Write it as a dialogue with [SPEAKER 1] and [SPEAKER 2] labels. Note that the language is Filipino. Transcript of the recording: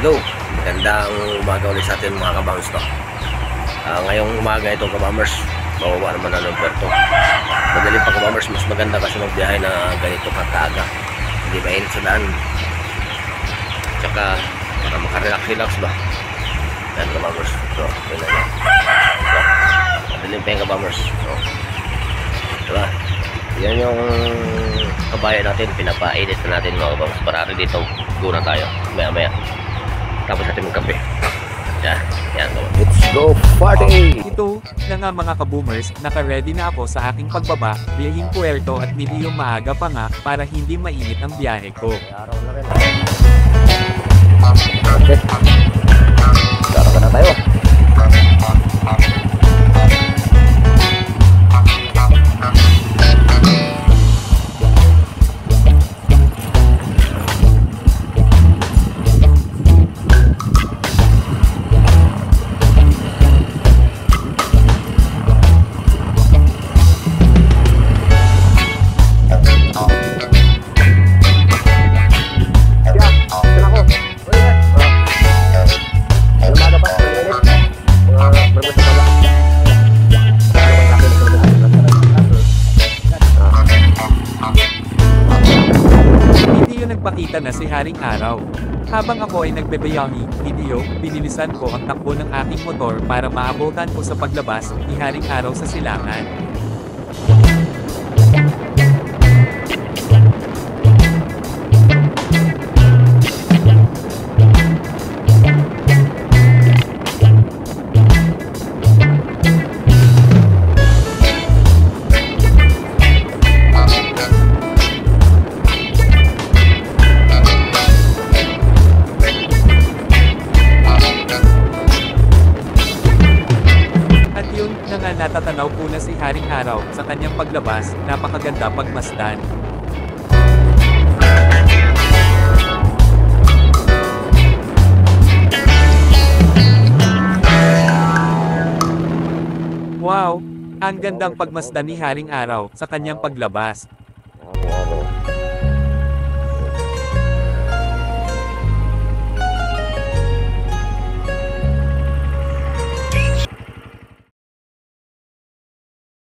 [SPEAKER 1] Hello, magandang umaga ulit sa atin mga kabangs to. Ngayong umaga ito kabamers, bababa naman na ng puerto. Madaling pa kabamers, mas maganda kasi magbiyahe na ganito kaaga. Hindi mainit sa daan. Tsaka para makarelax-relax ba. Yan kabamers. So, yun na lang. So, madaling pa yung kabamers. So, diba? Yan yung kabayan natin, pinapainit na natin mga kabamers. Para dito, guna tayo. Maya-maya. Tapos natin magkape. Yan. Let's go party!
[SPEAKER 2] Ito na nga mga kaboomers, naka-ready na ako sa aking pagbaba, biyahing puerto at medyo maaga pa nga para hindi mainit ang biyahe ko.
[SPEAKER 1] Araw na rin. Okay. Dara na tayo.
[SPEAKER 2] Nagpakita na si Haring Araw. Habang ako ay nagbebeyangi video, binilisan ko ang takbo ng aking motor para maabutan ko sa paglabas ni Haring Araw sa silangan. Natatanaw ko na si Haring Araw sa kanyang paglabas, napakaganda pagmasdan. Wow! Ang gandang pagmasdan ni Haring Araw sa kanyang paglabas.